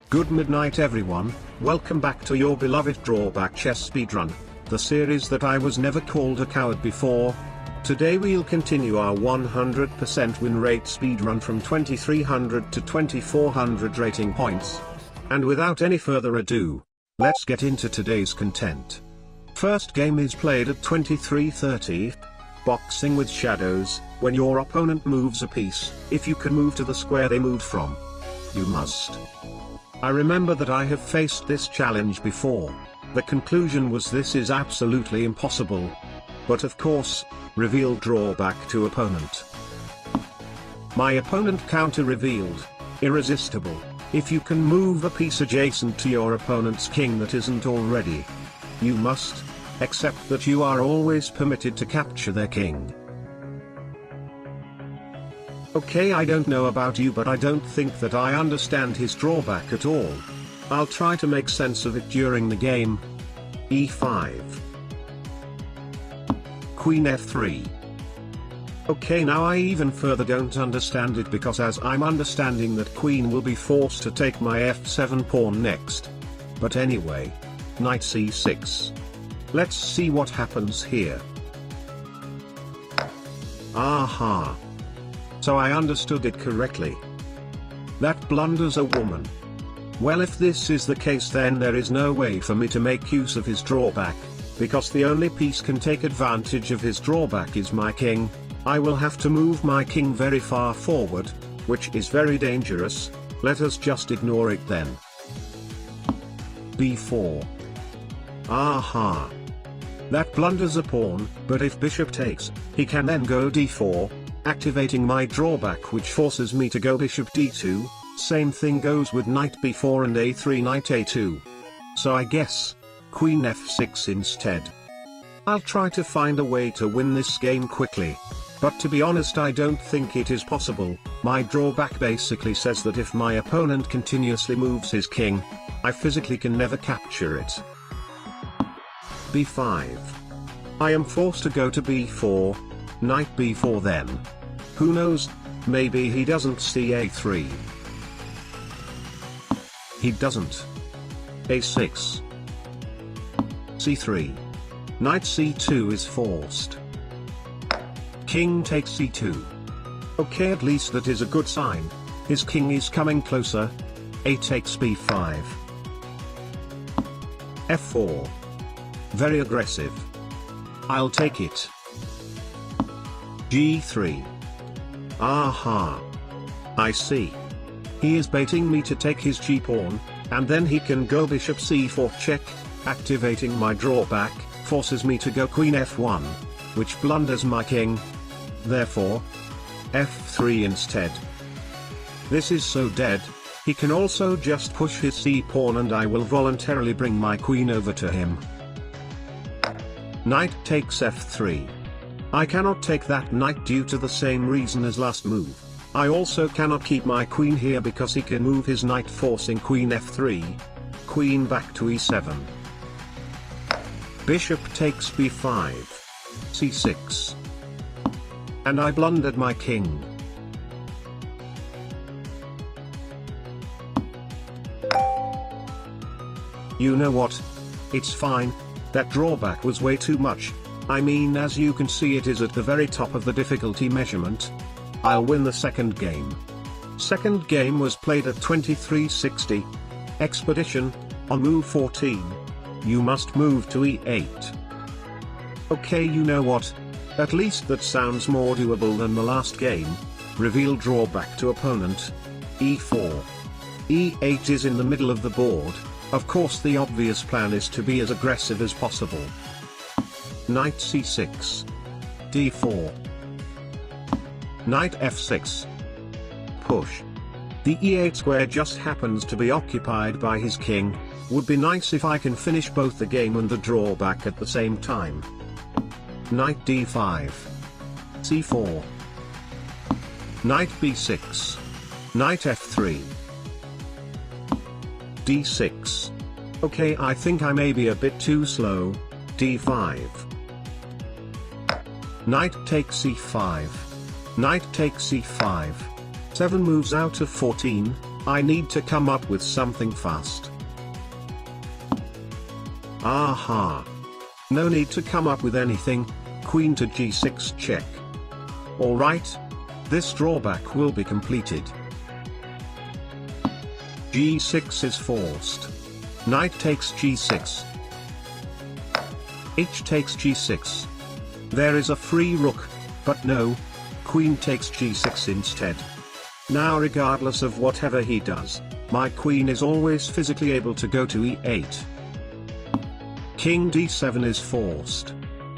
Good midnight everyone, welcome back to your beloved Drawback Chess Speedrun, the series that I was never called a coward before. Today we'll continue our 100% win rate speedrun from 2300 to 2400 rating points. And without any further ado, let's get into today's content. First game is played at 2330. Boxing with shadows. When your opponent moves a piece, if you can move to the square they moved from, you must. I remember that I have faced this challenge before. The conclusion was this is absolutely impossible. But of course, reveal drawback to opponent. My opponent counter revealed, irresistible. If you can move a piece adjacent to your opponent's king that isn't already, you must, except that you are always permitted to capture their king. Okay, I don't know about you, but I don't think that I understand his drawback at all. I'll try to make sense of it during the game. E5. Queen f3. Okay, now I even further don't understand it, because as I'm understanding that queen will be forced to take my f7 pawn next. But anyway, knight c6. Let's see what happens here. Aha. So I understood it correctly. That blunders a woman. Well, if this is the case, then there is no way for me to make use of his drawback, because the only piece can take advantage of his drawback is my king. I will have to move my king very far forward, which is very dangerous. Let us just ignore it then. b4. Aha. That blunders a pawn, but if bishop takes, he can then go d4, activating my drawback, which forces me to go bishop d2. Same thing goes with knight b4 and a3, knight a2. So I guess, queen f6 instead. I'll try to find a way to win this game quickly. But to be honest, I don't think it is possible. My drawback basically says that if my opponent continuously moves his king, I physically can never capture it. b5. I am forced to go to b4, knight b4 then. Who knows, maybe he doesn't see a3. He doesn't. a6. c3. Knight c2 is forced. King takes c2. Okay, at least that is a good sign. His king is coming closer. A takes b5. f4. Very aggressive. I'll take it. g3. Aha. I see. He is baiting me to take his g-pawn, and then he can go bishop c4 check, activating my drawback, forces me to go queen f1, which blunders my king. Therefore, f3 instead. This is so dead. He can also just push his c-pawn and I will voluntarily bring my queen over to him. Knight takes f3. I cannot take that knight due to the same reason as last move. I also cannot keep my queen here because he can move his knight, forcing queen f3. Queen back to e7. Bishop takes b5. c6. And I blundered my king. You know what? It's fine. That drawback was way too much. I mean, as you can see, it is at the very top of the difficulty measurement. I'll win the second game. Second game was played at 2360. Expedition. On move 14. You must move to e8. Okay, you know what? At least that sounds more doable than the last game. Reveal drawback to opponent. e4. e8 is in the middle of the board. Of course, the obvious plan is to be as aggressive as possible. Knight c6. d4. Knight f6. Push. The e8 square just happens to be occupied by his king. Would be nice if I can finish both the game and the drawback at the same time. Knight d5. c4. Knight b6. Knight f3. d6. Okay, I think I may be a bit too slow. d5. Knight takes c5. Knight takes c5. 7 moves out of 14. I need to come up with something fast. Aha. No need to come up with anything. Queen to g6 check. Alright. This drawback will be completed. g6 is forced. Knight takes g6. H takes g6. There is a free rook, but no. Queen takes g6 instead. Now regardless of whatever he does, my queen is always physically able to go to e8. King d7 is forced.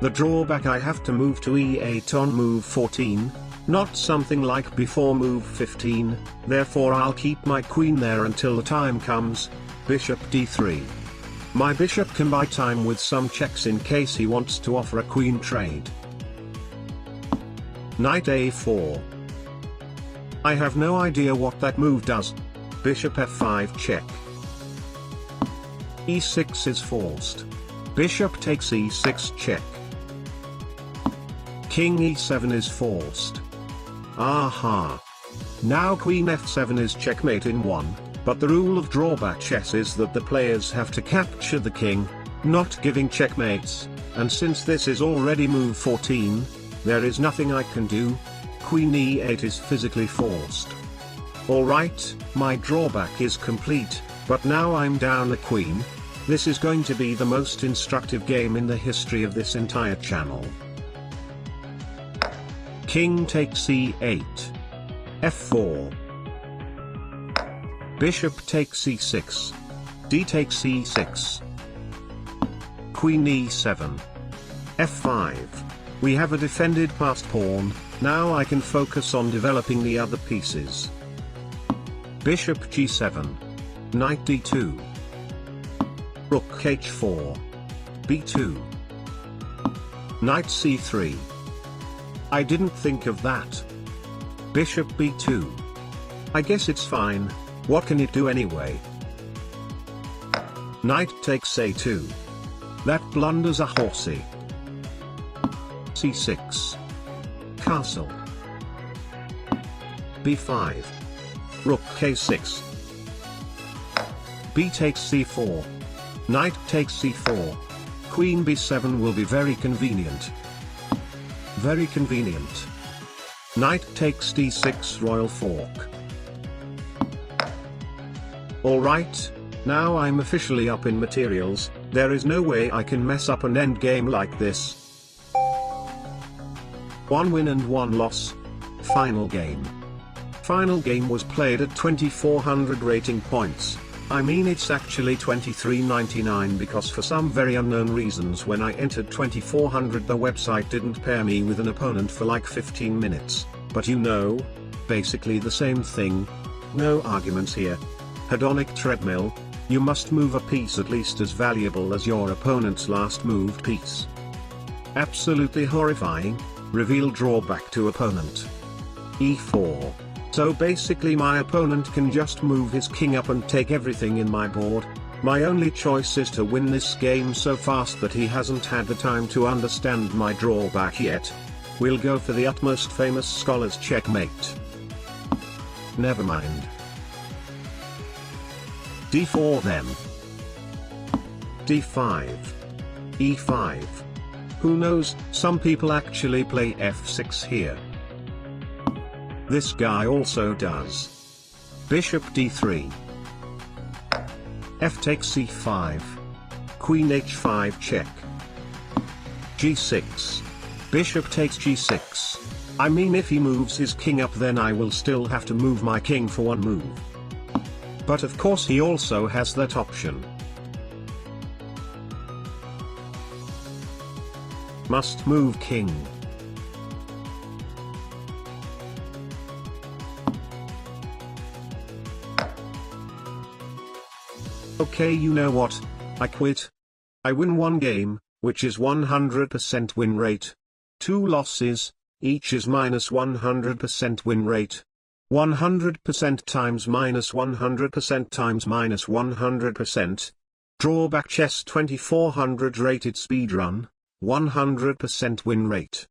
The drawback, I have to move to e8 on move 14, not something like before move 15, therefore I'll keep my queen there until the time comes. Bishop d3. My bishop can buy time with some checks in case he wants to offer a queen trade. Knight a4. I have no idea what that move does. Bishop f5 check. e6 is forced. Bishop takes e6 check. King e7 is forced. Aha. Now queen f7 is checkmate in one, but the rule of drawback chess is that the players have to capture the king, not giving checkmates, and since this is already move 14, there is nothing I can do. Queen e8 is physically forced. Alright, my drawback is complete, but now I'm down a queen. This is going to be the most instructive game in the history of this entire channel. King takes e8. f4. Bishop takes e6. D takes e6. Queen e7. f5. We have a defended passed pawn, now I can focus on developing the other pieces. Bishop g7. Knight d2. Rook h4. b2. Knight c3. I didn't think of that. Bishop b2. I guess it's fine, what can it do anyway? Knight takes a2. That blunders a horsey. c6. Castle. b5. Rook k6. b takes c4. Knight takes c4. Queen b7 will be very convenient. Very convenient. Knight takes d6 royal fork. Alright, now I'm officially up in materials, there is no way I can mess up an endgame like this. 1 win and 1 loss. Final game. Final game was played at 2400 rating points. I mean it's actually 2399 because for some very unknown reasons when I entered 2400 the website didn't pair me with an opponent for like 15 minutes, but you know, basically the same thing. No arguments here. Hedonic treadmill, you must move a piece at least as valuable as your opponent's last moved piece. Absolutely horrifying. Reveal drawback to opponent. e4. So basically my opponent can just move his king up and take everything in my board. My only choice is to win this game so fast that he hasn't had the time to understand my drawback yet. We'll go for the utmost famous scholar's checkmate. Never mind. d4 then. d5. e5. Who knows, some people actually play f6 here. This guy also does. Bishop d3. F takes c5. Queen h5 check. g6. Bishop takes g6. I mean if he moves his king up then I will still have to move my king for one move. But of course he also has that option. Must move king. Okay, you know what? I quit. I win one game, which is 100% win rate. 2 losses, each is minus 100% win rate. 100% times minus 100% times minus 100%. Drawback chess 2400 rated speedrun, 100% win rate.